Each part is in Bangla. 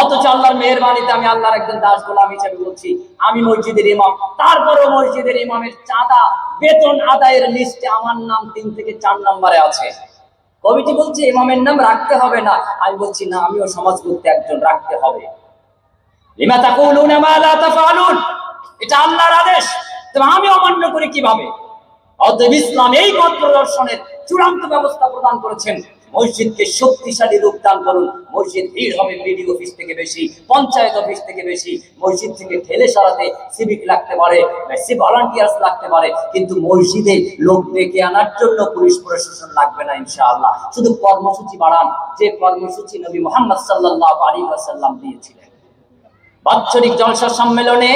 অথচ আল্লাহর মেহেরবানিতে আমি আল্লাহর একজন দাস গোলাম হিসেবে বলছি, আমি মসজিদের ইমাম, তারপরেও মসজিদের ইমামের চাঁদা বেতন আদায়ের লিস্টে আমার নাম 3 থেকে 4 নম্বরে আছে। কমিটি বলছে ইমামের নাম রাখতে হবে না, আমি বলছি না, আমিও সমাজ করতে একজন রাখতে হবে। লিমা তাকুলুনা মা লা তাফআলুন, এটা আল্লাহর আদেশ, তবে আমি অমান্য করি কিভাবে? অতএব ইসলাম এই পথ প্রদর্শনের চূড়ান্ত ব্যবস্থা প্রদান করেছেন। মসজিদকে শক্তিশালী রূপ দান করুন। মসজিদ ভিড় হবে বিডিও অফিস থেকে বেশি, পঞ্চায়েত অফিস থেকে বেশি। মসজিদ থেকে ঠেলে সরাতে সিভিক লাগতে পারে, ভলান্টিয়ার্স লাগতে পারে, কিন্তু মসজিদে লোক ডেকে আনার জন্য পুলিশ প্রশাসন লাগবে না ইনশাআল্লাহ। শুধু কর্মসূচি বাড়ান, যে কর্মসূচি নবী মুহাম্মদ সাল্লাল্লাহু আলাইহি ওয়াসাল্লাম দিয়েছিলেন। বাৎসরিক জলসা সম্মেলনে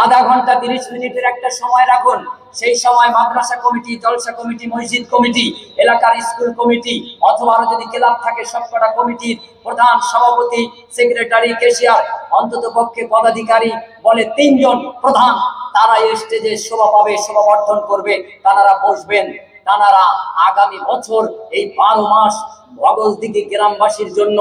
আধা ঘন্টা 30 মিনিটের একটা সময় রাখুন। সেই সময় মাদ্রাসা কমিটি, জলসা কমিটি, মসজিদ কমিটি, এলাকার স্কুল কমিটি অথবা আরো যদি ক্লাব থাকে সবকটা কমিটির প্রধান, সভাপতি, সেক্রেটারি, ক্যাশিয়ার, অন্তত পক্ষে পদাধিকারী বলে 3 জন প্রধান, তারা স্টেজে শোভা পাবে, শোভাবর্ধন করবে, তারা বসবেন। তারা আগামী বছর এই 12 মাস ভগলদিঘি গ্রামবাসীর জন্য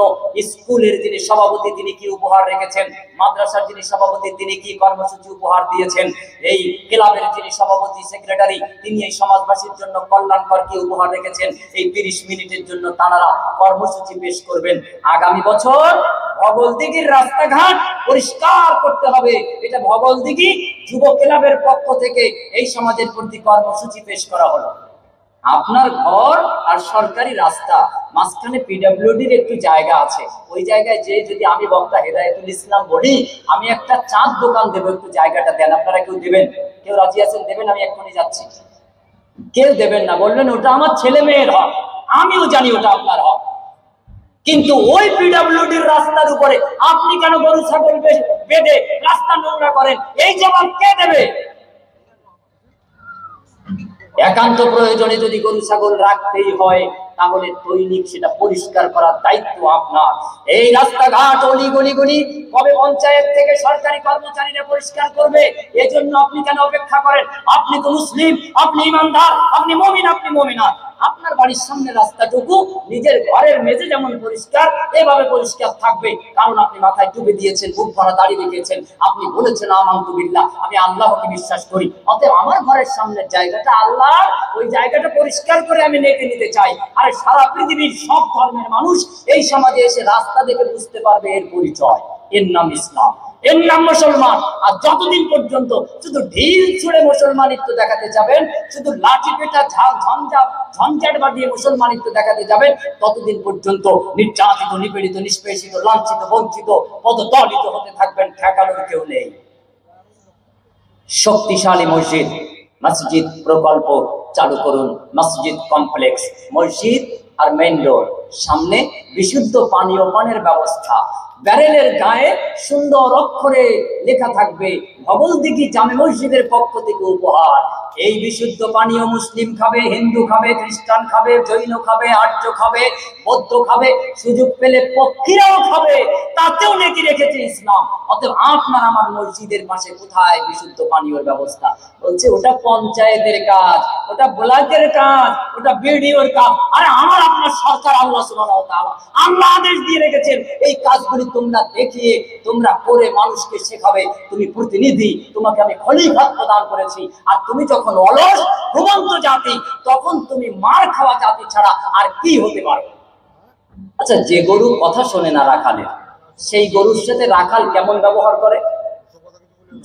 স্কুলের যিনি সভাপতি তিনি কি উপহার রেখেছেন, মাদ্রাসার যিনি সভাপতি তিনি কি কর্মসূচি উপহার দিয়েছেন, এই ক্লাবের যিনি সভাপতি সেক্রেটারি তিনি এই সমাজবাসীর জন্য কল্যাণকর কি উপহার রেখেছেন, এই 30 মিনিটের জন্য তারা কর্মসূচি পেশ করবেন। আগামী বছর ভগলদিঘির রাস্তাঘাট পরিষ্কার করতে হবে, এটা ভগলদিঘি যুব ক্লাবের পক্ষ থেকে এই সমাজের প্রতি কর্মসূচি পেশ করা হলো। আপনার ঘর আর সরকারি রাস্তা মাঝখানে পিডব্লিউডির একটু জায়গা আছে, ওই জায়গায় যে যদি আমি বক্তা হেদায়েতুল ইসলাম বলি আমি একটা চাঁদ দোকান দেবো, একটু জায়গাটা দেন, আপনারা কেউ দেবেন? কেউ রাজি আছেন? দেবেন? আমি এক্ষুনি যাচ্ছি। কেউ দেবেন না, বলবেন ওটা আমার ছেলে মেয়ের হক, আমিও জানি ওটা আপনার হক, কিন্তু ওই পিডব্লিউডির রাস্তার উপরে আপনি কেন গরু ছাগল বেঁধে রাস্তা নোংরা করেন? এই জবাব কে দেবে? একান্ত প্রয়োজনে যদি গরু ছাগল রাখতেই হয় তাহলে দৈনিক সেটা পরিষ্কার করার দায়িত্ব আপনার। এই রাস্তাঘাট অলিগলি কবে পঞ্চায়েত থেকে সরকারি কর্মচারীরা পরিষ্কার করবে? এজন্য আপনি কেন অপেক্ষা করেন? আপনি তো মুসলিম, আপনি ইমানদার, আপনি মুমিন, আপনি মুমিনাত। আপনার বাড়ির সামনে রাস্তাটুকু নিজের ঘরের মেঝে যেমন পরিষ্কার এভাবে পরিষ্কার থাকবে, কারণ আপনি মাথায় টুপি দিয়েছেন, বুক ভরা দাড়ি রেখেছেন, আপনি বলেছেন আমানতু বিল্লাহ, আমি আল্লাহকে বিশ্বাস করি, অতএব আমার ঘরের সামনের জায়গাটা আল্লাহ, ওই জায়গাটা পরিষ্কার করে আমি নেকে নিতে চাই। আর সারা পৃথিবীর সব ধর্মের মানুষ এই সমাজে এসে রাস্তা দেখে বুঝতে পারবে এর পরিচয়, এর নাম ইসলাম, এর নাম মুসলমান। আর যতদিন পর্যন্ত শুধু ঢিল ছুঁড়ে মুসলমানিত্ব দেখাতে যাবেন, শুধু লাঠি পেটা ঝঞ্ঝাট বাঁধিয়ে মুসলমানিত্ব দেখাতে যাবেন, ততদিন পর্যন্ত নির্যাতিত, নিপীড়িত, নিষ্পেষিত, লাঞ্ছিত, বঞ্চিত, পদদলিত হতে থাকবেন, ঠেকানোর কেউ নেই। শক্তিশালী মসজিদ প্রকল্প চালু করুন, মসজিদ কমপ্লেক্স, মসজিদ আর মেইন রোড সামনে বিশুদ্ধ পানীয় পানের ব্যবস্থা, ব্যারেলের গায়ে সুন্দর অক্ষরে লেখা থাকবে ভগলদিঘি জামে মসজিদের পক্ষ থেকে উপহার। এই বিশুদ্ধ পানীয় মুসলিম খাবে, হিন্দু খাবে, খ্রিস্টান খাবে, জৈন খাবে, আর্য খাবে, বৌদ্ধ খাবে, সুযোগ পেলে পক্ষীরাও খাবে, তাতেও নেকি রেখেছে ইসলাম। অতএব আপনার আমার মসজিদের পাশে কোথায় বিশুদ্ধ পানীয়র ব্যবস্থা? বলছে ওটা পঞ্চায়েতের কাজ, ওটা ব্লকের কাজ, ওটা বিডিওর কাজ। আরে আমার আপনার সরকার আল্লাহ সুবহানাহু ওয়া তাআলা আল্লাহ আদেশ দিয়ে রেখেছেন এই কাজগুলি তোমরা দেখিয়ে তোমরা করে মানুষকে শেখাবে। তুমি প্রতিনিধি, তোমাকে আমি খলিফা প্রদান করেছি, আর তুমি যখন অলস ঘুমন্ত জাতি, তখন তুমি মার খাওয়া জাতি ছাড়া আর কি হতে পারো? আচ্ছা, যে গরু কথা শোনে না রাখালের, সেই গরুর সাথে রাখাল কেমন ব্যবহার করে?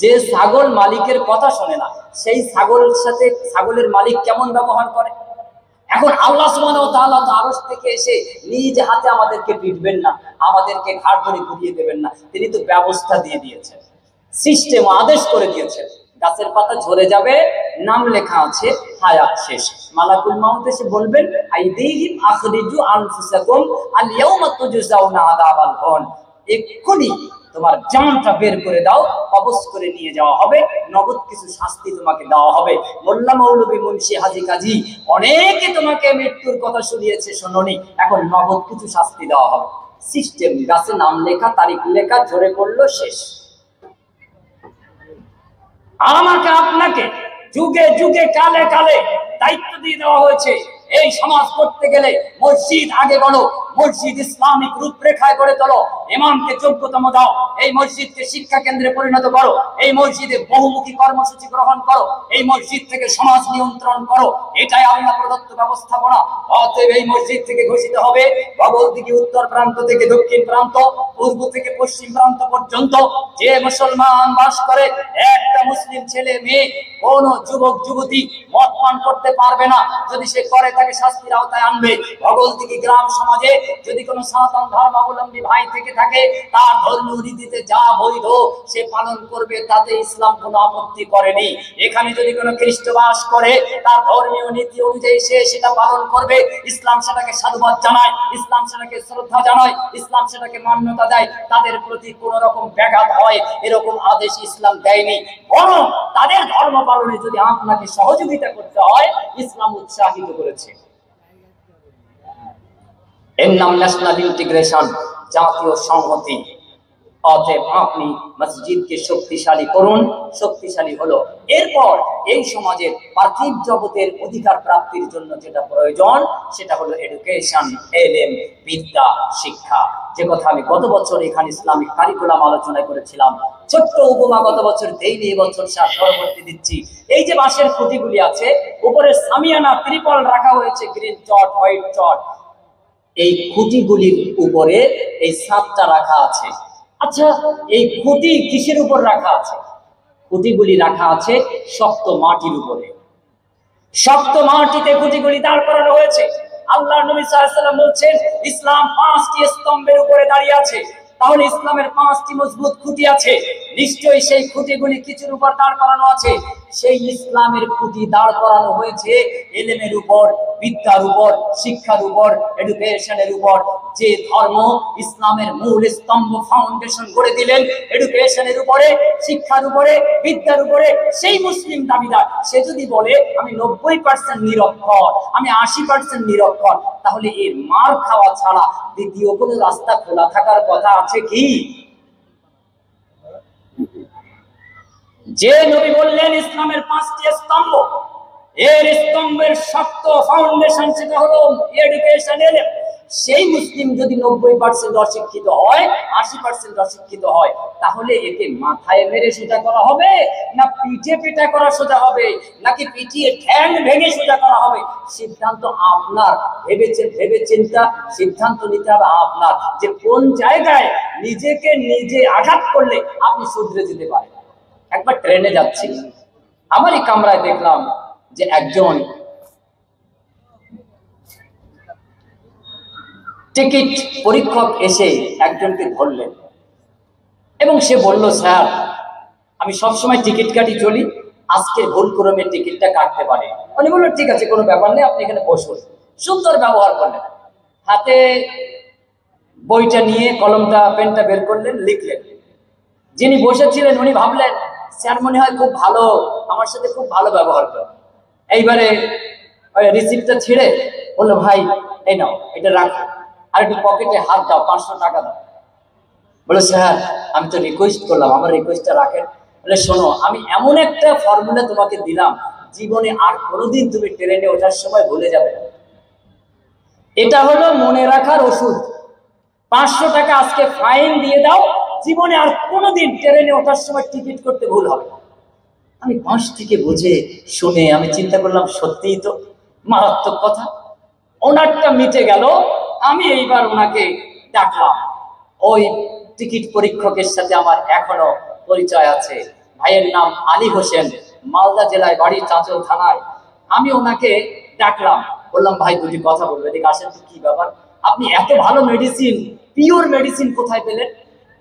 যে ছাগল মালিকের কথা শোনে না, সেই ছাগলের সাথে ছাগলের মালিক কেমন ব্যবহার করে? এখন আল্লাহ সুবহানাহু ওয়া তাআলা তো আরশ থেকে এসে নিজ হাতে আমাদেরকে পিটবেন না, আমাদেরকে ঘাড় ধরে ঘুরিয়ে দেবেন না, তিনি তো ব্যবস্থা দিয়ে দিয়েছেন, সিস্টেম আদেশ করে দিয়েছেন। গাছের পাতা ঝরে যাবে, নাম লেখা আছে, হায়াত শেষ, মালাকুল মাউত এসে বলবেন আইদিহিম আখরিজু আনফুসাকুম আল ইয়াউমা তুজজাউনা আযাবাল হুন, এক্ষুনি তোমার জানটা বের করে দাও, কবজ করে নিয়ে যাওয়া হবে, নগদ কিছু শাস্তি তোমাকে দেওয়া হবে। মোল্লা মৌলবী মুন্সি হাজি কাজী অনেকে তোমাকে মৃত্যুর কথা শুনিয়েছে, শোনোনি, এখন নগদ কিছু শাস্তি দেওয়া হবে। সিস্টেম, গাছে নাম লেখা, তারিখ লেখা, ঝরে পড়লো, শেষ। আমাকে আপনাকে যুগে যুগে কালে কালে দায়িত্ব দিয়ে দেওয়া হয়েছে, এই সমাজ করতে গেলে মসজিদ আগে বলো, মসজিদ ইসলামিক রূপরেখায় গড়ে তোলো, ইমামকে যোগ্যতম দাও, এই মসজিদকে শিক্ষা কেন্দ্রে পরিণত করো, এই মসজিদে বহুমুখী কর্মসূচি গ্রহণ করো, এই মসজিদ থেকে সমাজ নিয়ন্ত্রণ করো, এটাই আল্লাহ প্রদত্ত ব্যবস্থাপনা। অতএব এই মসজিদ থেকে ঘোষিত হবে ভগবদ্গীতা উত্তর প্রান্ত থেকে দক্ষিণ প্রান্ত, পূর্ব থেকে পশ্চিম প্রান্ত পর্যন্ত যে মুসলমান বাস করে, একটা মুসলিম ছেলে মেয়ে কোন যুবক যুবতী মদ পান করতে পারবে না। যদি সে করে তাকে শাস্তির আওতায় আনবে। ভগবদ্গীতা গ্রাম সমাজে যদি কোনো সনাতন ধর্মাবলম্বী ভাই থেকে থাকে, তার ধর্মীয় রীতিতে যা বৈধ সে পালন করবে, তাতে ইসলাম কোনো আপত্তি করেনি। এখানে যদি কোনো খ্রিস্ট বাস করে, তার ধর্মীয় নীতি অনুযায়ী সে সেটা পালন করবে, ইসলাম সেটাকে সাধুবাদ জানায়, ইসলাম সেটাকে শ্রদ্ধা জানায়, ইসলাম সেটাকে মান্যতা দেয়। তাদের প্রতি কোন রকম ব্যাঘাত হয় এরকম আদেশ ইসলাম দেয়নি, বরং তাদের ধর্ম পালনে যদি আপনাকে সহযোগিতা করতে হয় ইসলাম উৎসাহিত করেছে। এর নাম ন্যাশনাল ইন্টিগ্রেশন, জাতীয় সংহতি। অতএব আপনি মসজিদকে শক্তিশালী করুন, শক্তিশালী হলো। এরপর এই সমাজের পার্থিব জগতের অধিকার প্রাপ্তির জন্য যেটা প্রয়োজন সেটা হলো এডুকেশন, এলএম, বিদ্যা, শিক্ষা। যে কথা আমি গত বছর এখানে ইসলামিক কারিকুলাম আলোচনায় করেছিলাম, ছোট্ট উপমা গত বছর দেইনি, এবছর পরবর্তী দিচ্ছি। এই যে বাঁশের খুঁটিগুলি আছে, উপরে সামিয়ানা ত্রিপল রাখা হয়েছে, গ্রিন চট, হোয়াইট চট, এই খুঁটিগুলির উপরে এই ছাদটা রাখা আছে। আচ্ছা, এই খুঁটি কিসের উপর রাখা আছে? খুঁটিগুলি রাখা আছে শক্ত মাটির উপরে। শক্ত মাটিতে খুঁটিগুলি দাঁড় করানো হয়েছে। আল্লাহর নবী সাল্লাল্লাহু আলাইহি ওয়াসাল্লাম বলছেন, ইসলাম 5টি স্তম্ভের উপরে দাঁড়িয়ে আছে। তাহলে ইসলামের 5টি মজবুত খুঁটি আছে, নিশ্চয়ই সেই খুঁটিগুলি কিছুর উপর দাঁড় করানো আছে। সেই ইসলামের খুঁটি দাঁড় করানো হয়েছে ইলমের উপর, বিদ্যার উপর, শিক্ষার উপর, এডুকেশনের উপর। যে ধর্ম ইসলামের মূল স্তম্ভ, ফাউন্ডেশন গড়ে দিলেন এডুকেশনের উপরে, শিক্ষার উপরে, বিদ্যার উপরে, সেই মুসলিম দাবিদার সে যদি বলে আমি 90% নিরক্ষর, আমি 80% নিরক্ষর, তাহলে এর মার খাওয়া ছাড়া দ্বিতীয় কোনো রাস্তা খোলা থাকার কথা আছে কি? যে নবী বললেন ইসলামের 5টি স্তম্ভ, এর স্তম্ভের শক্ত ফাউন্ডেশন সেটা হলো এডুকেশন, এলএম। সেই মুসলিম যদি 90% অশিক্ষিত হয়, 80% অশিক্ষিত হয়, তাহলে একে মাথায় মেরে সোজা করা হবে, না পিঠে পিঠা করা সোজা হবে, নাকি পিটিয়ে ঠ্যাং ভেঙে সোজা করা হবে? সিদ্ধান্ত আপনার। ভেবে চিন্তা সিদ্ধান্ত নিতে হবে আপনার, যে কোন জায়গায় নিজেকে নিজে আঘাত করলে আপনি শুধরে যেতে পারেন। একবার ট্রেনে যাচ্ছি, আমারই কামরায় দেখলাম যে একজন টিকিট পরীক্ষক এসে একজনকে ধরলেন এবং সে বলল, স্যার আমি সবসময় টিকিট কাটি চলি, আজকে ভুল ক্রমে টিকিটটা কাটতে পারে। উনি বললেন ঠিক আছে, কোনো ব্যাপার নেই, আপনি এখানে বসুন। সুন্দর ব্যবহার করলেন, হাতে বইটা নিয়ে কলমটা পেনটা বের করলেন, লিখলেন। যিনি বসেছিলেন উনি ভাবলেন স্যার মনে হয় খুব ভালো, আমার সাথে খুব ভালো ব্যবহার করে। এইবারে রিসিপ্টটা ছিঁড়ে বললো, ভাই এই নাও, এটা রাখো, আর একটু পকেটে হাত দাও, 500 টাকা দাও। বলে, স্যার আমি তো রিকোয়েস্ট করলাম, আমার রিকোয়েস্টটা রাখেন। বলে, শোনো, আমি এমন একটা ফর্মুলা তোমাকে দিলাম, জীবনে আর কোনোদিন তুমি ট্রেনে ওঠার সময় ভুলে যাবে না। এটা হলো মনে রাখার ওষুধ। 500 টাকা আজকে ফাইন দিয়ে দাও, জীবনে আর কোনোদিন ট্রেনে ওঠার সময় টিকিট করতে ভুল হবে না। আমি পাশ থেকে বুঝে শুনে আমি চিন্তা করলাম, সত্যিই তো মারাত্মক কথা। ওনারটা মিটে গেল। আমি এইবার ওনাকে ডাকলাম। ওই টিকিট পরীক্ষকের সাথে আমার এখনো পরিচয় আছে। ভাইয়ের নাম আলী হোসেন, মালদা জেলায় বাড়ি, চাঁচল থানায়। আমি ওনাকে ডাকলাম, বললাম, ভাই দুটি কথা বলবো, এদিকে আসেন তো। কি ব্যাপার, আপনি এত ভালো মেডিসিন, পিওর মেডিসিন কোথায় পেলেন?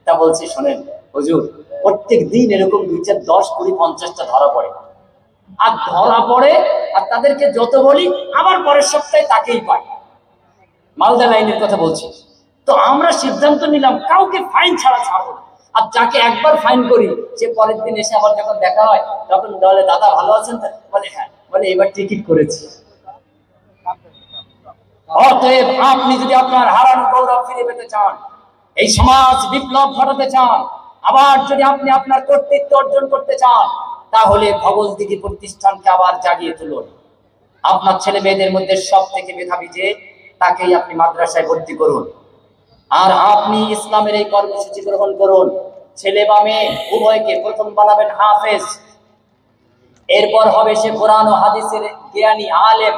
তা বলছি, শোনেন হুজুর, প্রত্যেক দিন এরকম 2, 4, 10, 20, 50টা ধরা পড়ে। আর তাদেরকে যত বলি আবার পরের সপ্তাহে তাকেই পাই। মালদা লাইনের কথা বলছি। তো আমরা সিদ্ধান্ত নিলাম কাউকে ফাইন ছাড়া ছাড়বো না। আর যাকে একবার ফাইন করি সে পরের দিন এসে আবার যখন দেখা হয় তখন বলে, দাদা ভালো আছেন? বলে, হ্যাঁ। বলে, এবার টিকিট করেছি। অতএব আপনি যদি আপনার হারানো গৌরব ফিরে পেতে চান, এই সমাজ বিপ্লব ঘটাতে চান, আবার যদি আপনি আপনার কর্তৃত্ব অর্জন করতে চান, তাহলে ভগবদ্গীতা প্রতিষ্ঠানকে আবার জাগিয়ে তুলুন। আপনার ছেলে মেয়েদের মধ্যে সব থেকে মেধাবী যে, তাকেই আপনি মাদ্রাসায় ভর্তি করুন। আর আপনি ইসলামের এই কর্মসূচি গ্রহণ করুন, ছেলে বা মেয়ে উভয়কে প্রথম বানাবেন হাফেজ, এরপর হবে সে কোরআন ও হাদিসের জ্ঞানী আলেম।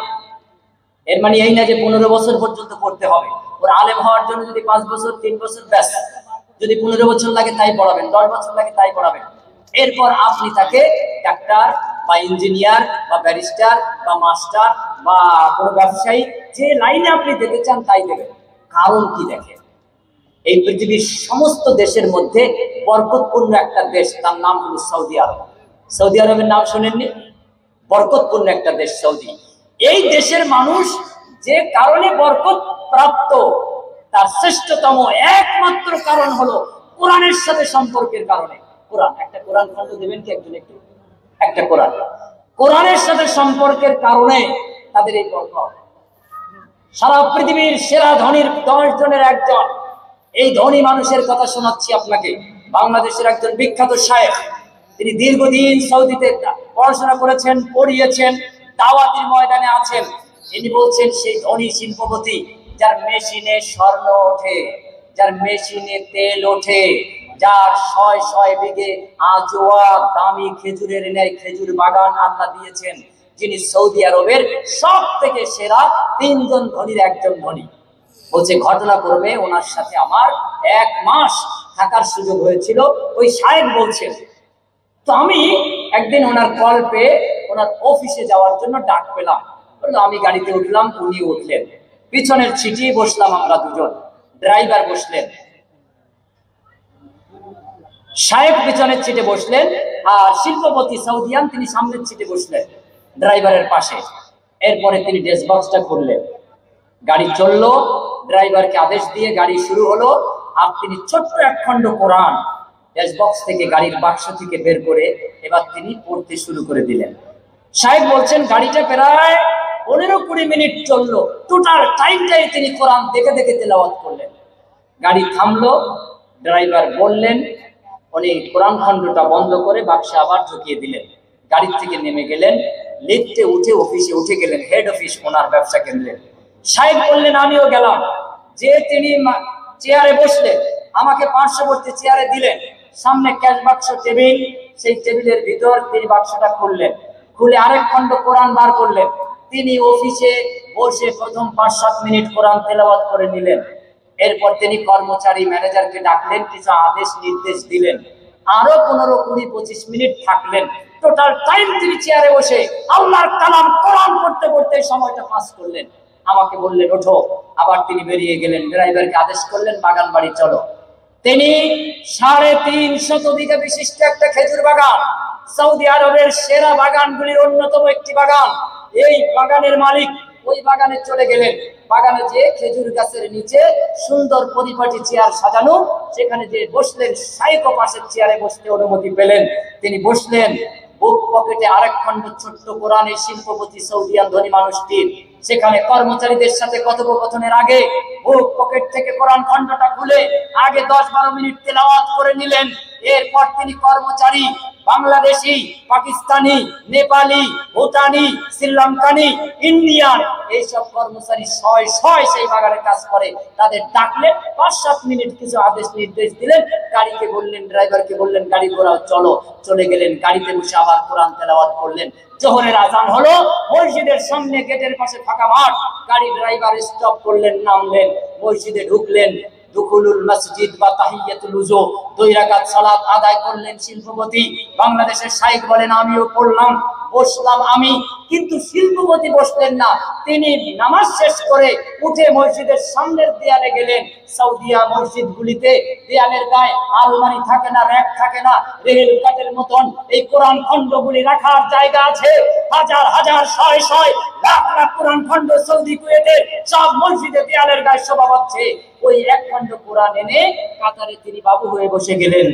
এর মানে এই না যে 15 বছর পর্যন্ত পড়তে হবে। ওর আলেম হওয়ার জন্য যদি 5 বছর 3 বছর ব্যাস, যদি 15 বছর লাগে তাই পড়াবেন, 10 বছর লাগে তাই পড়াবেন। এরপর আপনি তাকে ডাক্তার বা ইঞ্জিনিয়ার বা ব্যারিস্টার বা মাস্টার বা কোনো ব্যবসায়ী, যে লাইনে আপনি যেতে চান তাই দেবেন। কারণ কি দেখেন, এই পৃথিবীর সমস্ত দেশের মধ্যে বরকতপূর্ণ একটা দেশ, তার নাম হলো সৌদি আরব। সৌদি আরবের নাম শোনেননি? বরকতপূর্ণ একটা দেশ সৌদি। এই দেশের মানুষ যে কারণে বরকত প্রাপ্ত, তার শ্রেষ্ঠতম একমাত্র কারণ হলো কোরআনের সাথে সম্পর্কের কারণে। কোরআন, একটা কোরআন খন্ড দেবেন কি একজন একটু? একটা কোরআন, কোরআনের সাথে সম্পর্কের কারণে তাদের এই বরকত। সারা পৃথিবীর সেরা ধনীর 10 জনের একজন, এই ধনী মানুষের কথা শোনাচ্ছি আপনাকে। বাংলাদেশের একজন বিখ্যাত শায়েখ, তিনি দীর্ঘদিন সৌদিতে পড়াশোনা করেছেন, পড়িয়েছেন, দাওয়াতের ময়দানে আছেন। তিনি বলছেন সেই ধনী শিল্পপতি যার মেশিনে স্বর্ণ ওঠে, যার মেশিনে তেল ওঠে, যার 100 বিঘে আজোয়া দামি খেজুরের ন্যায় খেজুর বাগান আল্লাহ দিয়েছেন, যিনি সৌদি আরবের সব থেকে সেরা 3 জন ধনীর একজন ধনী। বলছে ঘটনা করবে ওনার সাথে আমার 1 মাস থাকার সুযোগ হয়েছিল। ওই শায়েখ বলছেন, তো আমি একদিন ওনার কল পেয়ে ওনার অফিসে যাওয়ার জন্য ডাক পেলাম। বললো আমি গাড়িতে উঠলাম, উনি উঠলেন, পিছনের সিটে বসলাম আমরা দুজন, ড্রাইভার বসলেন, শায়েখ পিছনের সিটে বসলেন, আর শিল্পপতি সৌদিয়ান তিনি সামনের সিটে বসলেন ড্রাইভারের পাশে। এরপরে তিনি ড্যাশবক্সটা খুললেন, গাড়ি চললো, ড্রাইভারকে আদেশ দিয়ে গাড়ি শুরু হলো। আর তিনি ছোট্ট এক খণ্ড কোরআন ড্যাশবক্স থেকে গাড়ির বাক্স থেকে বের করে এবার তিনি পড়তে শুরু করে দিলেন। শায়েখ বলছেন গাড়িটা প্রায় 15-20 মিনিট চললো, টোটাল টাইমটাই তিনি কোরআন দেখে দেখে তেলাওয়াত করলেন। গাড়ি থামলো, ড্রাইভার বললেন, উনি কোরআন খণ্ডটা বন্ধ করে বাক্সে আবার ঢুকিয়ে দিলেন। গাড়ি থেকে নেমে গেলেন, লিফটে উঠে অফিসে উঠে গেলেন, হেড অফিস ওনার ব্যবসা কেন্দ্রে। শায়েখ বললেন আমিও গেলাম, যে তিনি চেয়ারে বসলেন, আমাকে পার্শ্ববর্তী চেয়ারে দিলেন, সামনে ক্যাশ বাক্স টেবিল, সেই টেবিলের ভিতর তিনি বাক্সটা খুললেন, খুলে আরেক খণ্ড কোরআন বার করলেন। তিনি অফিসে বসে প্রথম 5-7 মিনিট কোরআন তেলাওয়াত করে নিলেন। এরপর তিনি কর্মচারী ম্যানেজারকে ডাকলেন, কিছু আদেশ নির্দেশ দিলেন, আরো 15-20-25 মিনিট থাকলেন। টোটাল টাইম তিনি চেয়ারে বসে আল্লাহর কালাম কোরআন পড়তে পড়তে সময়টা পাস করলেন। আমাকে বললেন ওঠো, আবার তিনি বেরিয়ে গেলেন, ড্রাইভারকে আদেশ করলেন বাগান বাড়ি চলো। তিনি 350 বিঘা বিশিষ্ট একটা খেজুর বাগান, সৌদি আরবের সেরা বাগানগুলির অন্যতম একটি বাগান, এই বাগানের মালিক ওই বাগানে চলে গেলেন। বাগানে যে খেজুর গাছের নিচে সুন্দর পরিপাটি চেয়ার সাজানো, সেখানে যে বসলেন, শায়েখ পাশের চেয়ারে বসতে অনুমতি পেলেন। তিনি বসলেন, বুক পকেটে আরেক খণ্ড ছোট্ট কোরআনে শিল্পপতি সৌদিয়ান ধনী মানুষটির। সেখানে কর্মচারীদের সাথে কথোপকথনের আগে বুক পকেট থেকে কোরআন খণ্ডটা খুলে আগে 10-12 মিনিট তেলাওয়াত করে নিলেন। এরপর তিনি কর্মচারী বাংলাদেশি, পাকিস্তানি, নেপালি, ভুটানি, শ্রীলঙ্কানি, ইন্ডিয়ান, এইসব কর্মচারী 100 সেই বাগানে কাজ করে, তাদের ডাকলেন, 5-7 মিনিট কিছু আদেশ নির্দেশ দিলেন। গাড়িকে বললেন, ড্রাইভারকে বললেন গাড়ি ঘোরাও, চলো। চলে গেলেন, গাড়িতে বসে আবার কোরআন তেলাওয়াত করলেন। জোহরের আজান হলো, মসজিদের সামনে গেটের পাশে ফাঁকা মাঠ, গাড়ি ড্রাইভার স্টপ করলেন, নামলেন, মসজিদে ঢুকলেন। দুখুলুল মসজিদ বা তাহিয়াতুল উযু, 2 রাকাত সালাত আদায় করলেন শিল্পপতি। বাংলাদেশের শায়েখ বলেন আমিও পড়লাম, বসলাম আমি, কিন্তু শিল্পপতি বসলেন না। তিনি নামাজ শেষ করে উঠে মসজিদের সামনের দেয়ালে গেলেন। সৌদিয়া মসজিদগুলিতে দেয়ালের গায়ে আলমারি থাকে না, র‍্যাক থাকে না, রেল কাটের মতন এই কোরআন খণ্ডগুলি রাখার জায়গা আছে। হাজার হাজার, 100 লাখ লাখ কোরআন খণ্ড সৌদি কুয়েতের সব মসজিদে দেয়ালের গায়ে শোভা পাচ্ছে। ওই এক খণ্ড কোরআন এনে কাতারে তিনি বাবু হয়ে বসে গেলেন,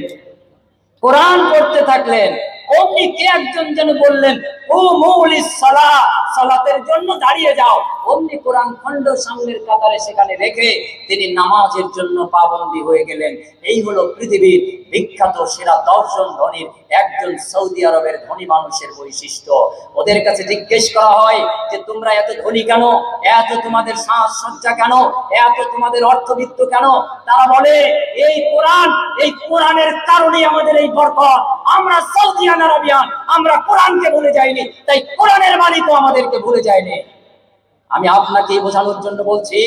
কোরআন পড়তে থাকলেন। অমনি কে একজন যেন বললেন ও মৌলিস সালাহ, সালাতের জন্য দাঁড়িয়ে যাও। অমনি কোরআন খণ্ড সামনের কাতারে সেখানে রেখে তিনি নামাজের জন্য পাবন্দী হয়ে গেলেন। এই হলো পৃথিবীর বিখ্যাত সেরা 10 জন ধনীর একজন সৌদি আরবের ধনী মানুষের বৈশিষ্ট্য। ওদের কাছে জিজ্ঞেস করা হয় যে তোমরা এত ধনী কেন, এত তোমাদের সাজসজ্জা কেন, এত তোমাদের অর্থবিত্ত কেন? তারা বলে এই কোরআনের কারণে আমাদের এই বরকত। আমরা সৌদিয়ান আরবিয়ান, আমরা কোরআনকে ভুলে যাইনি, তাই কোরআনের মালিকও আমাদেরকে ভুলে যায়নি। আমি আপনাকে বোঝানোর জন্য বলছি,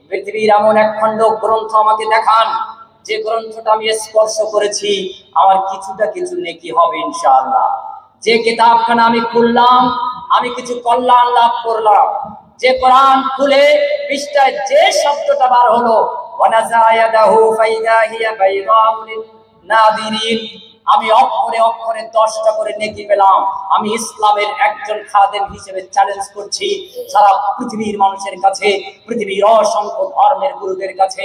পৃথিবীর এমন এক খণ্ড গ্রন্থ আমাকে দেখান যে গ্রন্থটা আমি স্পর্শ করেছি, আমার কিছুটা কিছু নেকি হবে ইনশাআল্লাহ। যে কিতাবখানা আমি খুললাম, আমি কিছু কল্যাণ লাভ করলাম। যে কোরআন খুলে পৃষ্ঠায় যে শব্দটা বার হলো ওয়ানাযায়াদাহু ফাইদা হিয়া বাইদাউ লিন-নাযিরিন, আমি অক্ষরে অক্ষরে 10টা করে নেকি পেলাম। আমি ইসলামের একজন খাদেম হিসেবে চ্যালেঞ্জ করছি সারা পৃথিবীর মানুষের কাছে, পৃথিবীর অসংখ্য ধর্মের গুরুদের কাছে,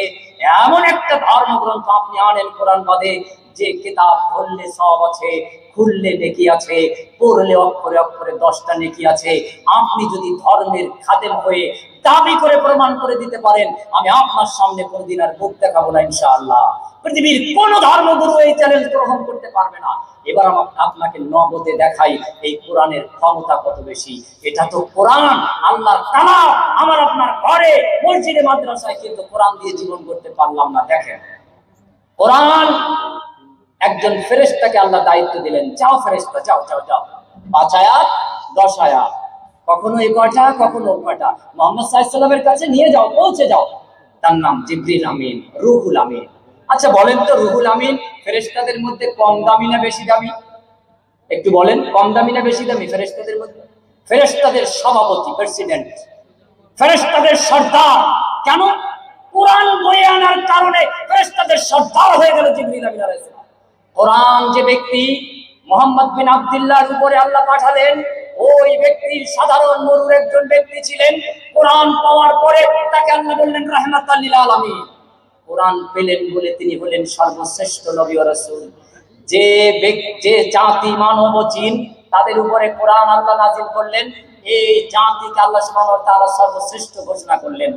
এমন একটা ধর্মগ্রন্থ আপনি আনেন কোরআন বাদে যে কিতাব ধরলে সব আছে, খুললে নেকি আছে, পড়লে অক্ষরে অক্ষরে 10টা নেকি আছে। আপনি যদি ধর্মের খাদেম হয়ে দাবি করে প্রমাণ করে দিতে পারেন, আমি আপনার সামনে কোনদিন আর মুখ দেখাবো না ইনশাআল্লাহ। পৃথিবীর কোন ধর্মগুরু এই চ্যালেঞ্জ গ্রহণ করতে পারবে না। এবার আপনাকে নগদে দেখাই এই কোরআনের ক্ষমতা কত বেশি। এটা তো কোরআন, আল্লাহর কালাম। আমার আপনার ঘরে, মসজিদে, মাদ্রাসায় কিন্তু কোরআন দিয়ে জীবন করতে পারলাম না। দেখেন, কোরআন একজন ফেরেশতাকে আল্লাহ দায়িত্ব দিলেন, যাও ফেরেশতা যাও যাও যাও, 5 আয়াত 10 আয়াত, কখনো এই কয়টা কখনো ওই কয়টা, মুহাম্মদ সাল্লাল্লাহু আলাইহি ওয়াসাল্লামের কাছে নিয়ে যাও, পৌঁছে যাও। তার নাম জিবরিল আমিন, রুহুল আমিন। আচ্ছা বলেন তো, রুহুল আমিন ফেরেশতাদের মধ্যে কম দামি না বেশি দামি? একটু বলেন, কম দামি না বেশি দামি ফেরেশতাদের মধ্যে? ফেরেশতাদের সভাপতি, প্রেসিডেন্ট, ফেরেশতাদের সর্দার। কেন? কোরআন বয়ে আনার কারণে ফেরেশতাদের সর্দার হয়ে গেল জিবরিল আমিন আলাইহিস সালাম। কোরআন যে ব্যক্তি মুহাম্মদ বিন আব্দুল্লাহর উপরে আল্লাহ পাঠালেন, ওই ব্যক্তি সাধারণ মরুর একজন ব্যক্তি ছিলেন। কোরআন পাওয়ার পরে তাকে আল্লাহ বললেন রাহমাতাল লিল আলামিন। কোরআন পেলেন বলে তিনি হলেন সর্বশ্রেষ্ঠ নবী ও রাসূল। যে জাতি মানব ও জিন তাদের উপরে কোরআন আল্লাহ নাযিল করলেন, এই জাতিকে আল্লাহ সুবহানাহু ওয়া তাআলা সর্বশ্রেষ্ঠ ঘোষণা করলেন।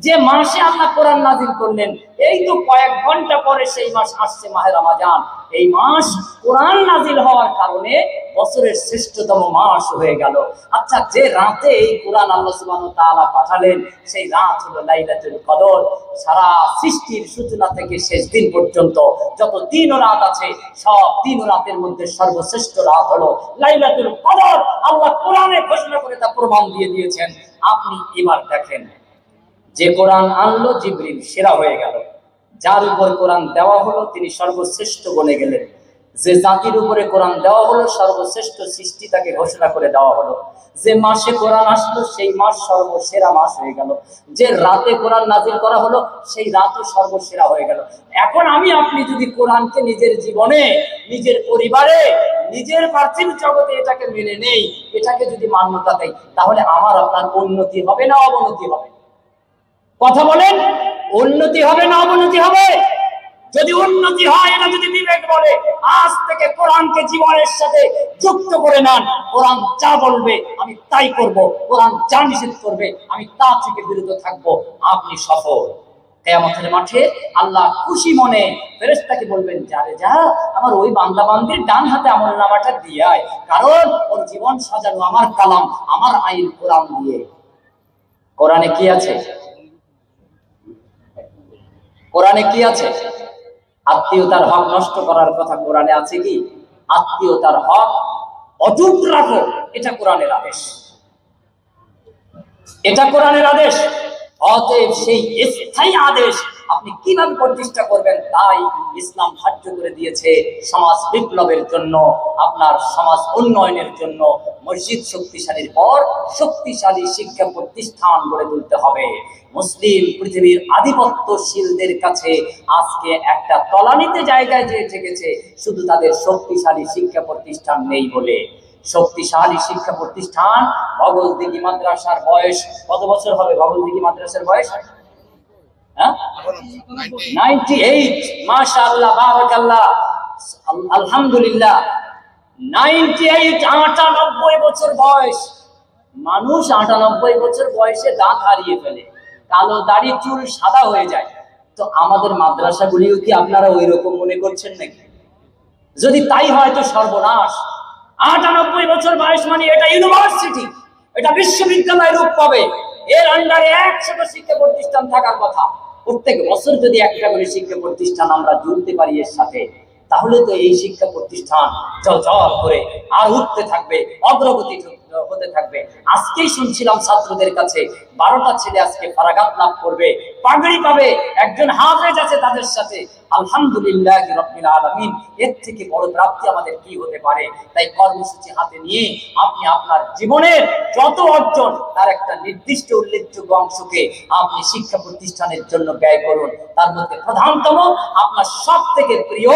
যে মাসে আল্লাহ কোরআন নাযিল করলেন, এই তো কয়েক ঘন্টা পরে সেই মাস আসছে মাহে রমাদান। এই মাস কোরআন নাযিল হওয়ার কারণে বছরের শ্রেষ্ঠতম মাস হয়ে গেল। আচ্ছা, যে রাতে এই কোরআন আল্লাহ সুবহানাহু ওয়া তাআলা পাঠালেন, সেই রাত হলো লাইলাতুল কদর। সারা সৃষ্টির সূচনা থেকে শেষ দিন পর্যন্ত যত দিন ও রাত আছে, সব দিন ও রাতের মধ্যে সর্বশ্রেষ্ঠ রাত হলো লাইলাতুল কদর। আল্লাহ কোরআনে ঘোষণা করে তা প্রমাণ দিয়ে দিয়েছেন। আপনি এবার দেখেন, যে কোরআন আনলো জিবরিল সেরা হয়ে গেল, যার উপর কোরআন দেওয়া হলো তিনি সর্বশ্রেষ্ঠ বনে গেলেন। যে জাতির উপরে কোরআন দেওয়া হলো সর্বশ্রেষ্ঠ সৃষ্টি তাকে ঘোষণা করে দেওয়া হলো। যে মাসে কোরআন আসলো সেই মাস সর্বসেরা মাস হয়ে গেল। যে রাতে কোরআন নাজিল করা হলো সেই রাতও সর্বসেরা হয়ে গেল। এখন আমি আপনি যদি কোরআনকে নিজের জীবনে, নিজের পরিবারে, নিজের পার্থিব জগতে এটাকে মেনে নেই, এটাকে যদি মান্যতা দেই, তাহলে আমার আপনার উন্নতি হবে না অবনতি হবে? কথা বলেন, উন্নতি হবে না অবনতি হবে? যদি উন্নতি হয়, এটা যদি বিবেক বলে, আজ থেকে কোরআনকে জীবনের সাথে যুক্ত করে নেন। কোরআন যা বলবে আমি তাই করব, কোরআন যা নিষেধ করবে আমি তা থেকে বিরত থাকবো, আপনি সফল। কিয়ামতের মাঠে আল্লাহ খুশি মনে ফেরেশতাকে বলবেন, যারে যা আমার ওই বান্দা বান্দির ডান হাতে আমলনামাটা দিয়ে আয়, কারণ ওর জীবন সাজানো আমার কালাম, আমার আইন কোরআন দিয়ে। কোরআনে কি আছে? কোরআনে কি আছে? আত্মীয়তার হক নষ্ট করার কথা কোরআনে আছে কি? আত্মীয়তার হক অটুট রাখো, এটা কোরআনের আদেশ, এটা কোরআনের আদেশ। অতএব সেই স্থায়ী আদেশ আপনি কিভাবে প্রতিষ্ঠা করবেন, তাই ইসলাম ধার্য করে দিয়েছে সমাজ বিপ্লবের জন্য, আপনার সমাজ উন্নয়নের জন্য। মসজিদ শক্তিশালীর পর শক্তিশালী শিক্ষা প্রতিষ্ঠান গড়ে তুলতে হবে। মুসলিম পৃথিবীর আধিপত্যশীলদের কাছে আজকে একটা তলানিতে জায়গায় যে ঠেকেছে, শুধু তাদের শক্তিশালী শিক্ষা প্রতিষ্ঠান নেই বলে। শক্তিশালী শিক্ষা প্রতিষ্ঠান, ভগলদিঘি মাদ্রাসার বয়স কত বছর হবে? ভগলদিঘি মাদ্রাসার বয়স 98। মাশাআল্লাহ, বারাকাল্লাহ, আলহামদুলিল্লাহ। 98, 98 বছর বয়স। মানুষ 98 বছর বয়সে দাঁত হারিয়ে ফেলে, কালো দাড়ি, চুল সাদা হয়ে যায়। তো আমাদের মাদ্রাসাগুলিও কি আপনারা ওই রকম মনে করছেন নাকি? যদি তাই হয় তো সর্বনাশ। 98 বছর বয়স মানে এটা ইউনিভার্সিটি, এটা বিশ্ববিদ্যালয় রূপ পাবে। এর আন্ডারে 100টা শিক্ষা প্রতিষ্ঠান থাকার কথা। প্রত্যেক বছর যদি একটা করে শিক্ষা প্রতিষ্ঠান আমরা জুড়তে পারি এর সাথে, তাহলে তো এই শিক্ষা প্রতিষ্ঠান জল করে আর উঠতে থাকবে, অগ্রগতি হতে থাকবে। আজকেই শুনছিলাম ছাত্রদের কাছে 12টা ছেলে আজকে ফারাগাত লাভ করবে, পাগড়ি পাবে, একজন হাফেজ আছে তাদের সাথে। আলহামদুলিল্লাহ রাব্বিল আলামিন, এর থেকে বড় প্রাপ্তি আমাদের কি হতে পারে? তাই কর্মসূচি হাতে নিয়ে আপনি আপনার জীবনের যত অর্জন তার একটা নির্দিষ্ট উল্লেখযোগ্য অংশকে আপনি শিক্ষা প্রতিষ্ঠানের জন্য ব্যয় করুন। তার মধ্যে প্রধানতম আপনার সব থেকে প্রিয়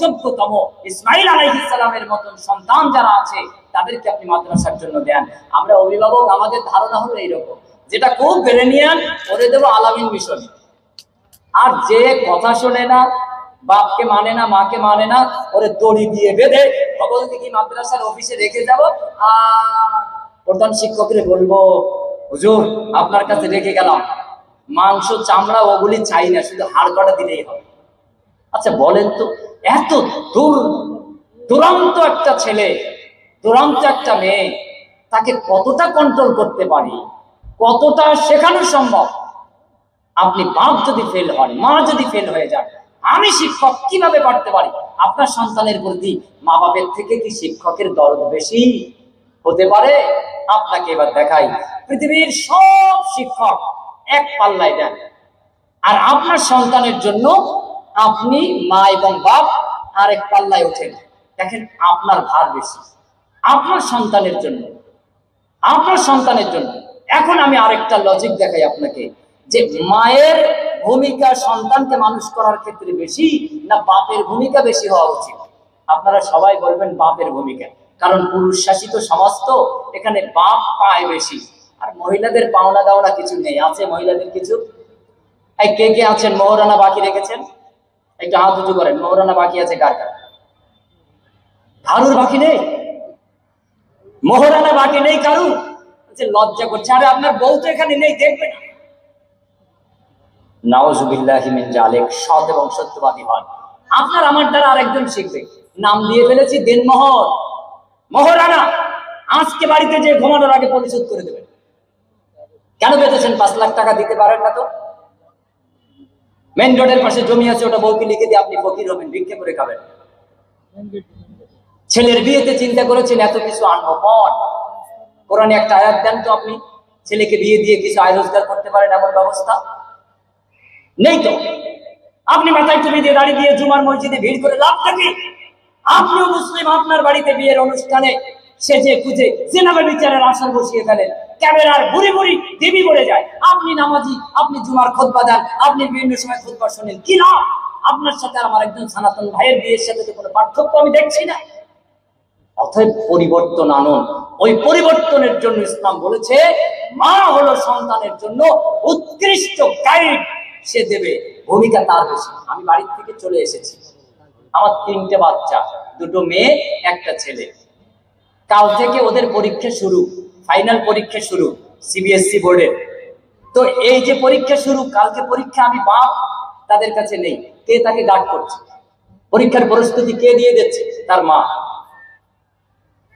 যোগ্যতম ইসমাইল আলাইহিস সালামের মতন সন্তান যারা আছে তাদেরকে আপনি মাদ্রাসার জন্য দেন। আমরা অভিভাবক, আমাদের ধারণা হলো এইরকম, যেটা খুব ব্রিলিয়ান্ট করে দেবো আলামিন মিশনে। আর যে কথা শোনে না, বাপকে মানে না, মাকে মানে না, ওরে দড়ি দিয়ে বেঁধে ভগবত কি মাদ্রাসার অফিসে রেখে যাব, আর প্রধান শিক্ষকরে বলবো, হুজুর আপনার কাছে রেখে গেলাম, মাংস চামড়া ওগুলি চাই না, শুধু হাড় কটা দিলেই হবে। আচ্ছা বলেন তো, এত দুরন্ত একটা ছেলে, দুরন্ত একটা মেয়ে, তাকে কতটা কন্ট্রোল করতে পারি, কতটা শেখানো সম্ভব? আপনি বাপ যদি ফেল হন, মা যদি ফেল হয়ে যান, আমি শিক্ষক কিভাবে করতে পারি? আপনার সন্তানের প্রতি মা বাপের থেকে কি শিক্ষকের দরদ বেশি হতে পারে? আপনাকে এবার দেখাই, পৃথিবীর সব শিক্ষক এক পাল্লায় দেন, আর আপনার সন্তানের জন্য আপনি মা এবং বাপ আরেক পাল্লায় ওঠেন। দেখেন আপনার ভার বেশি আপনার সন্তানের জন্য, আপনার সন্তানের জন্য। এখন আমি আরেকটা লজিক দেখাই আপনাকে, যে মায়ের ভূমিকা সন্তানকে মানুষ করার ক্ষেত্রে বেশি না বাপের ভূমিকা বেশি হওয়া উচিত? আপনারা সবাই বলবেন বাপের ভূমিকা, কারণ পুরুষ শাসিত সমাজ তো, এখানে বাপ পায় বেশি। আর মহিলাদের পাওনা দাওনা কিছু নেই, আছে মহিলাদের কিছু? এই কে কে আছেন মোহরানা বাকি রেখেছেন? একটু হাত উঁচু করেন। মোহরানা বাকি আছে কার কার? কারুর বাকি নেই? মোহরানা বাকি নেই কারুর? লজ্জা করছে। আরে আপনার বউ তো এখানে নেই, দেখবে না? নাউজুবিল্লাহি মিন জালিক। সৎ এবং সত্যবাদী হন। আপনার আমার দ্বারা আরেকজন শিখবে। নাম দিয়ে ফেলেছি দেনমোহর, মোহরানা। আজকে বাড়িতে যে ঘুমানোর আগে পরিশোধ করে দেবেন। কেন বেঁধেছেন? 5 লাখ টাকা দিতে পারেন না তো? মেন রোডের পাশে জমি আছে, ওটা বউকে লিখে দিয়ে আপনি ফকির হবেন, ভিক্ষে করে খাবেন। ছেলের বিয়েতে চিন্তা করেছেন এত কিছু আনবো পণ। কোরআনে একটা আয়াত দেন তো, আপনি ছেলেকে বিয়ে দিয়ে কিছু আয় রোজগার করতে পারেন, এমন ব্যবস্থা নেই তো। আপনি মাথায় টুপি দিয়ে দাঁড়িয়ে দিয়ে জুমার মসজিদে ভিড় করে লাভ থাকে? আপনিও মুসলিম, আপনার বাড়িতে বিয়ের অনুষ্ঠানে সেজে খুঁজে জিনাবে বিচারের আসর বসিয়ে ফেলেন, ক্যামেরার বুড়ি বুড়ি দেবী বলে যায়। আপনি নামাজি, আপনি জুমার খুতবা দেন, আপনি বিভিন্ন সময় খুতবা শোনেন, কি লাভ? আপনার সাথে আমার একজন সনাতন ভাইয়ের বিয়ের সাথে তো কোনো পার্থক্য আমি দেখছি না। অতএব পরিবর্তন আনুন। ওই পরিবর্তনের জন্য ইসলাম বলেছে মা হলো সন্তানের জন্য উৎকৃষ্ট গাইড, সে দেবে, ভূমিকা তার বেশি। আমি বাড়ি থেকে চলে এসেছি, আমার 3টে বাচ্চা, 2টো মেয়ে 1টা ছেলে। কাল থেকে ওদের পরীক্ষা শুরু, ফাইনাল পরীক্ষা শুরু সিবিএসসি বোর্ডের। তো এই যে পরীক্ষা শুরু, কালকে পরীক্ষা, আমি বাপ তাদের কাছে নেই, কে তাকে গার্ড করছে? পরীক্ষার প্রস্তুতি কে দিয়ে দিচ্ছে? তার মা।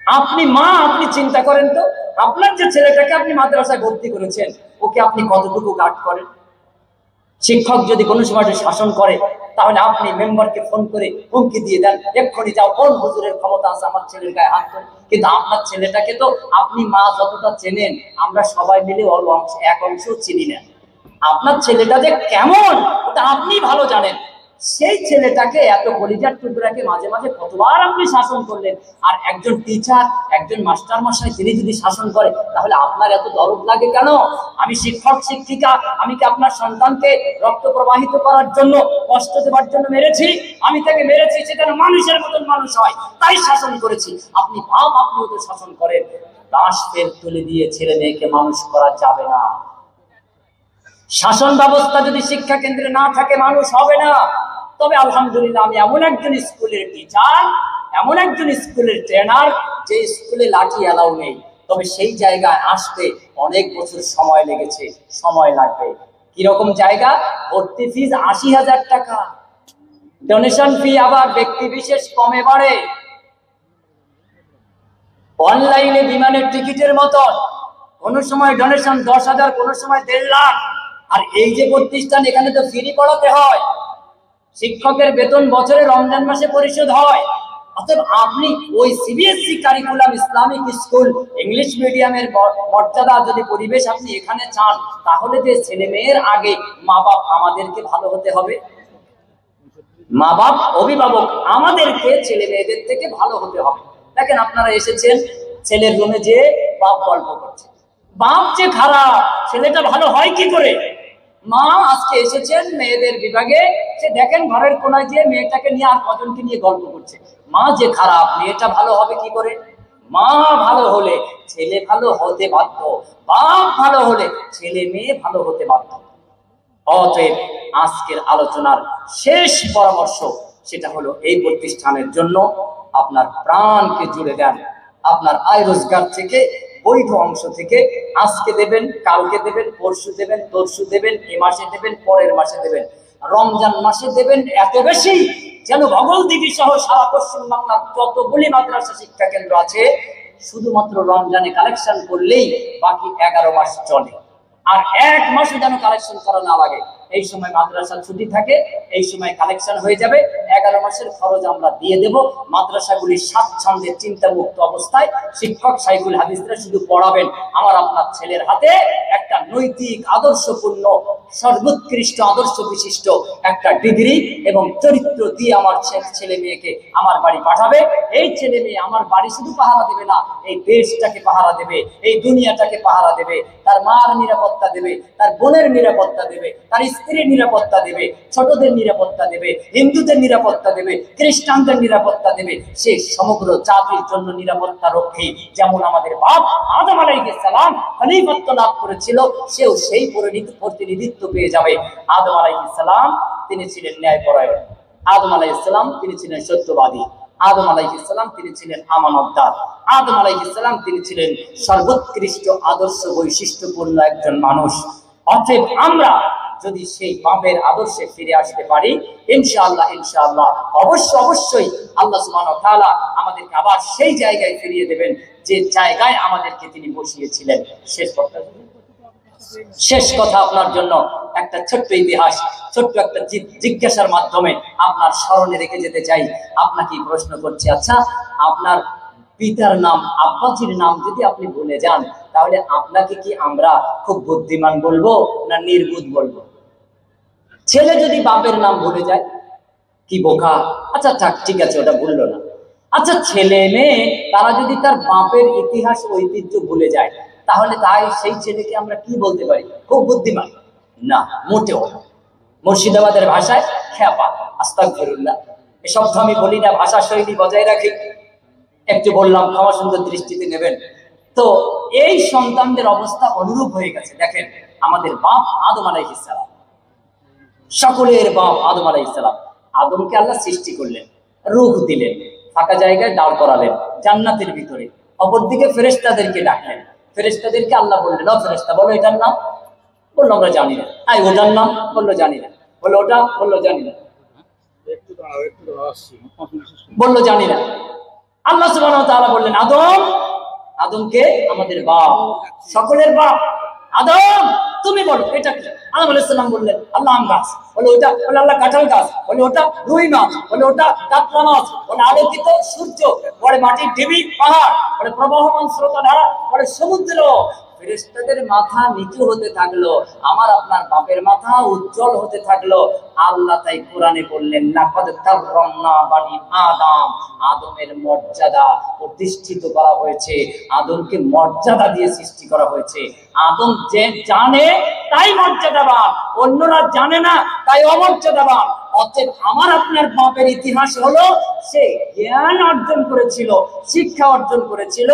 আপনি মা, আপনি চিন্তা করেন তো, আপনার যে ছেলেটাকে আপনি মাদ্রাসায় ভর্তি করেছেন, ওকে আপনি কতটুকু গার্ড করেন? শিক্ষক যদি কোনো সময় শাসন করে, তাহলে আপনি মেম্বারকে ফোন করে হুমকি দিয়ে দেন, এক্ষুনি যাও, কোন হুজুরের ক্ষমতা আছে আমার ছেলের গায়ে হাত করে? কিন্তু আপনার ছেলেটাকে তো আপনি মা যতটা চেনেন, আমরা সবাই মিলে এক অংশও চিনি না। আপনার ছেলেটা যে কেমন ওটা আপনি ভালো জানেন। সেই ছেলেটাকে, এত কলিজার টুকরাকে মাঝে মাঝে কতবার আপনি শাসন করলেন। আর একজন টিচার, একজন মাস্টার মশাই, তিনি যদি শাসন করে, তাহলে আপনার এত দরদ লাগে কেন? আমি শিক্ষক শিক্ষিকা, আমি কি আপনার সন্তানকে রক্ত প্রবাহিত করার জন্য, কষ্ট দেওয়ার জন্য মেরেছি? আমি তাকে মেরেছি সে যেন মানুষের মতন মানুষ হয়, তাই শাসন করেছি। আপনি ভাব, আপনিও তো শাসন করেন। দাস ফের তুলে দিয়ে ছেলে মেয়েকে মানুষ করা যাবে না। শাসন ব্যবস্থা যদি শিক্ষা কেন্দ্রে না থাকে, মানুষ হবে না। তবে আলহামদুলিল্লাহ, আমি এমন একজন স্কুলের টিচার, এমন একজন স্কুলের ট্রেনার, যে স্কুলে লাঠি এলাও নেই, তবে সেই জায়গায় আসতে অনেক বছর সময় লেগেছে, সময় লাগবে। কিরকম জায়গা? ভর্তি ফিজ 80,000 টাকা, ডোনেশন ফি আবার ব্যক্তি বিশেষ কমে বাড়ে, অনলাইনে বিমানের টিকিটের মতন কোনো সময় ডোনেশন 10,000, কোনো সময় 1.5 লাখ। আর এই যে প্রতিষ্ঠান, এখানে তো ফ্রি পড়াতে হয়, শিক্ষকের বেতন বছরে রমজান মাসে পরিশোধ হয়। অতএব আপনি ওই CBSE curriculum, Islamic school, English মিডিয়ামের মর্যাদা যদি পরিবেশ আপনি এখানে চান, তাহলে যে ছেলে মেয়ের আগে মা বাপ আমাদেরকে ভালো হতে হবে, মা বাপ অভিভাবক আমাদেরকে ছেলে মেয়েদের থেকে ভালো হতে হবে। দেখেন আপনারা এসেছেন, ছেলের রুমে যে বাপ গল্প করছে, বাপ যে খারাপ, ছেলেটা ভালো হয় কি করে? মা আজকে এসেছেন মেয়েদের বিভাগে, সে দেখেন ঘরের কোনায় যে মেয়েটাকে নিয়ে আর কজনকে নিয়ে গল্প করছে। মা যে খারাপ, মেয়েটা ভালো হবে কি করে? মা ভালো হলে ছেলে ভালো হতে বাধ্য, বাপ ভালো হলে ছেলে মেয়ে ভালো হতে বাধ্য। অতএব আজকের আলোচনার শেষ পরামর্শ সেটা হলো, এই প্রতিষ্ঠানের জন্য আপনার প্রাণকে জুড়ে দেন। আপনার আয় রোজগার থেকে, বৈধ অংশ থেকে আজকে দেবেন, কালকে দেবেন, পরশু দেবেন, তরশু দেবেন, এ মাসে দেবেন, পরের মাসে দেবেন, রমজান মাসে দেবেন এত বেশি যেন ভগলদিঘি সহ সারা পশ্চিম বাংলার যতগুলি মাদ্রাসা শিক্ষা কেন্দ্র আছে, শুধুমাত্র রমজানে কালেকশন করলেই বাকি 11 মাস চলে। আর 1 মাসও যেন কালেকশন করা না লাগে। এই সময় মাদ্রাসা ছুটি থাকে, এই সময় কালেকশন হয়ে যাবে, 11 মাসের খরচ আমরা দিয়ে দেব। মাদ্রাসাগুলি স্বাচ্ছন্দ্যে চিন্তামুক্ত অবস্থায় শিক্ষক সাইকুল হাদিসরা শুধু পড়াবেন। আমার আপনার ছেলের হাতে একটা নৈতিক আদর্শপূর্ণ, সর্বোৎকৃষ্ট আদর্শ বিশিষ্ট একটা ডিগ্রি এবং চরিত্র দিয়ে আমার ছেলে মেয়েকে আমার বাড়ি পাঠাবে। এই ছেলে মেয়ে আমার বাড়ি শুধু পাহারা দেবে না, এই দেশটাকে পাহারা দেবে, এই দুনিয়াটাকে পাহারা দেবে, তার মার নিরাপত্তা দেবে, তার বোনের নিরাপত্তা দেবে, তার স্ত্রীর নিরাপত্তা দেবে, ছোটদের নিরাপত্তা দেবে, হিন্দুদের নিরাপত্তা দেবে, খ্রিস্টানদের নিরাপত্তা দেবে। সে সমগ্র জাতির জন্য নিরাপত্তা রক্ষী। যেমন আমাদের বাপ আদম আলাইহিস সালাম খলিফাত্ব লাভ করেছিল, সেও সেই প্রতিনিধিত্ব পেয়ে যাবে। আদম আলাইহিস সালাম তিনি ছিলেন ন্যায়পরায়ণ, আদম আলাইহিস সালাম তিনি ছিলেন সত্যবাদী, আদম আলাইহিস সালাম তিনি ছিলেন আমানতদার, আদম আলাইহিস সালাম তিনি ছিলেন সর্বোৎকৃষ্ট আদর্শ বৈশিষ্ট্যপূর্ণ একজন মানুষ। অতএব আমরা যদি সেই বাপের আদর্শে ফিরে আসতে পারি, ইনশাআল্লাহ ইনশাআল্লাহ অবশ্যই আল্লাহ সুবহানাহু ওয়া তাআলা আমাদেরকে আবার সেই জায়গায় ফিরিয়ে দেবেন যে জায়গায় আমাদেরকে তিনি বসিয়েছিলেন। শেষ কথা আপনার জন্য একটা ছোট্ট ইতিহাস, ছোট্ট একটা জিজ্ঞাসার মাধ্যমে আপনার স্মরণে রেখে যেতে চাই। আপনাকে প্রশ্ন করছি, আচ্ছা আপনার পিতার নাম, আব্বাজির নাম যদি আপনি ভুলে যান, তাহলে আপনাকে কি আমরা খুব বুদ্ধিমান বলবো না নির্বুধ বলবো? ছেলে যদি বাপের নাম ভুলে যায়, কি বোকা। আচ্ছা ঠিক আছে, ওটা ভুললো না। আচ্ছা ছেলে মেয়ে তারা যদি তার বাপের ইতিহাস ঐতিহ্য ভুলে যায়, তাহলে সেই ছেলেকে আমরা কি বলতে পারি? খুব বুদ্ধিমান? না, মোটেও না। মুর্শিদাবাদের ভাষায় খ্যাপা, আস্তাগফিরুল্লাহ। এই শব্দ আমি বলি না, ভাষা শৈলী বজায় রাখি, একটু বললাম, ক্ষমা সুন্দর দৃষ্টিতে নেবেন। তো এই সন্তানদের অবস্থা অনুরূপ হয়ে গেছে। দেখেন আমাদের বাপ আদম আলাইহিস সালাম, সকলের বাপ আদম আলাইহিস সালাম। আদমকে আল্লাহ সৃষ্টি করলেন, রূহ দিলেন, ফাঁকা জায়গায় দাঁড় করালেন জান্নাতের ভিতরে। অপরদিকে ফেরেশতাদেরকে ডাকলেন, ফেরেশতাদেরকে আল্লাহ বললেন, ও ফেরেশতা বলো এটার নাম। বললো আমরা জানি না। ওটার নাম? বললো জানি না। বললো ওটা? বললো জানি না। বললো জানি না। আল্লাহ সুবহানাহু ওয়া তাআলা বললেন, আদম, আদমকে আমাদের বাপ, সকলের বাপ, আদম তুমি বলো এটা কি? আদম আলাইহিস সালাম বললেন আল্লাহ আম গাছ। বলে ওটা? বলে আল্লাহ কাঁঠাল গাছ। বলে ওটা? রুই মাছ। বলে ওটা? কাতলা মাছ। বলে আলোকিত সূর্য। বলে মাটির ঢিবি, পাহাড়। বলে প্রবাহমান স্রোতধারা। বলে সমুদ্র। ফেরেশতাদের মাথা নিচু হতে থাকলো, আমার আপনার বাপের মাথা উজ্জ্বল হতে থাকলো। আল্লাহ তাই কোরআনে বললেন, লাকাদ কাররামনা বানি আদম, আদমের মর্যাদা প্রতিষ্ঠিত করা হয়েছে, আদমকে মর্যাদা দিয়ে সৃষ্টি করা হয়েছে। আদম যে জানে তাই মর্যাদাবান, অন্যরা জানে না তাই অমর্যাদাবান। অতএব আমার আপনার বাপের ইতিহাস হলো সে জ্ঞান অর্জন করেছিল, শিক্ষা অর্জন করেছিল,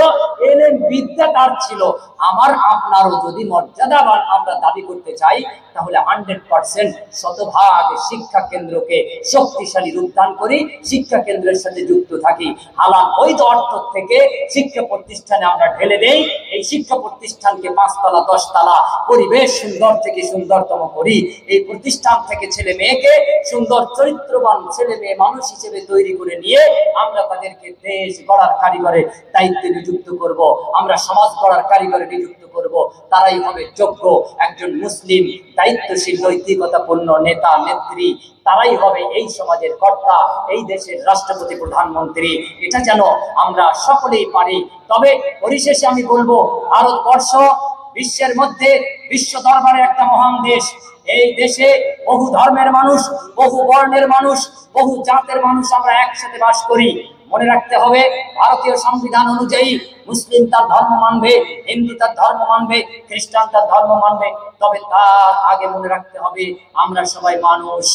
এলেম বিদ্যা তার ছিল। আমার আপনারও যদি মর্যাদাবান আমরা দাবি করতে চাই, তাহলে 100% শতভাগ শিক্ষা কেন্দ্রকে শক্তিশালী রূপদান করি, শিক্ষা কেন্দ্রের সাথে যুক্ত থাকি। হালাল বৈধ অর্থ থেকে শিক্ষা প্রতিষ্ঠানে আমরা ঢেলে দেই। এই শিক্ষা প্রতিষ্ঠানকে 5 তলা 10 তলা পরিবেশ সুন্দর থেকে সুন্দরতম করি। এই প্রতিষ্ঠান থেকে ছেলে মেয়েকে সুন্দর চরিত্রবান ছেলে মেয়ে মানুষ হিসেবে তৈরি করে নিয়ে আমরা তাদেরকে দেশ গড়ার কারিগরের দায়িত্বে নিযুক্ত করব, আমরা সমাজ গড়ার কারিগরে নিযুক্ত করব। তারাই হবে যোগ্য একজন মুসলিম দায়িত্বশীল নৈতিকতাপূর্ণ নেতা নেত্রী, তারাই হবে এই সমাজের কর্তা, এই দেশের রাষ্ট্রপতি প্রধানমন্ত্রী। এটা যেন আমরা সকলেই পারি। তবে পরিশেষে আমি বলবো, ভারতবর্ষ বিশ্বের মধ্যে বিশ্ব দরবারে একটা মহান দেশ। এই দেশে বহু ধর্মের মানুষ, বহু বর্ণের মানুষ, বহু জাতের মানুষ আমরা একসাথে বাস করি। মনে রাখতে হবে, ভারতীয় সংবিধান অনুযায়ী মুসলিম তার ধর্ম মানবে, হিন্দু তার ধর্ম মানবে, খ্রিস্টান তার ধর্ম মানবে। তবে তার আগে মনে রাখতে হবে, আমরা সবাই মানুষ।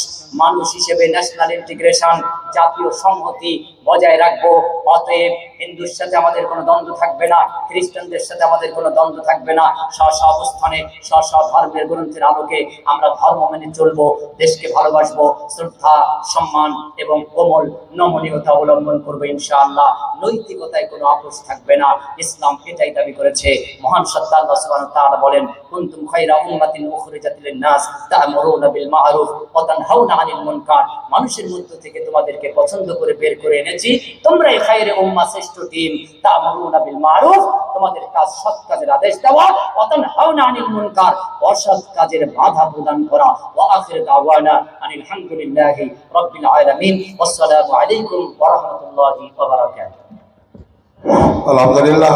মানুষ হিসেবে ন্যাশনাল ইন্টিগ্রেশন, জাতীয় সংহতি বজায় রাখবো। অতএব হিন্দুর সাথে আমাদের কোনো দ্বন্দ্ব থাকবে না, খ্রিস্টানদের সাথে আমাদের কোনো দ্বন্দ্ব থাকবে না। স্ব অবস্থানে স্ব ধর্মের গ্রন্থের আলোকে আমরা ধর্ম মেনে চলবো, দেশকে ভালোবাসবো, শ্রদ্ধা সম্মান এবং কোমল নমনীয়তা অবলম্বন করবো ইনশাআল্লাহ। নৈতিকতায় কোনো আপোষ থাকবে না। ইসলাম এটাই দাবি করেছে। মহান সত্তা আল্লাহ সুবহানাহু ওয়া তাআলা বলেন, কুনতুম খায়রা উম্মাতিন উখরিজাত লিন-নাস তা'মুরুনা বিল মা'রুফ ওয়া তানহাউনা আনিল মুনকার। মানুষের মধ্য থেকে তোমাদেরকে পছন্দ করে বের করে এনেছি, তোমরাই খায়রে উম্মাহ, শ্রেষ্ঠ টিম। তা'মুরুনা বিল মা'রুফ, তোমাদের কাজ সৎ কাজের আদেশ দেওয়া, ওয়া তানহাউনা আনিল মুনকার, অসৎ কাজের বাধা প্রদান করা। ওয়া আখির দাওয়ানা আনিল হামদুলিল্লাহি রাব্বিল আলামিন। আসসালামু আলাইকুম ওয়া রাহমাতুল্লাহি ওয়া বারাকাতুহু। আলহামদুলিল্লাহ।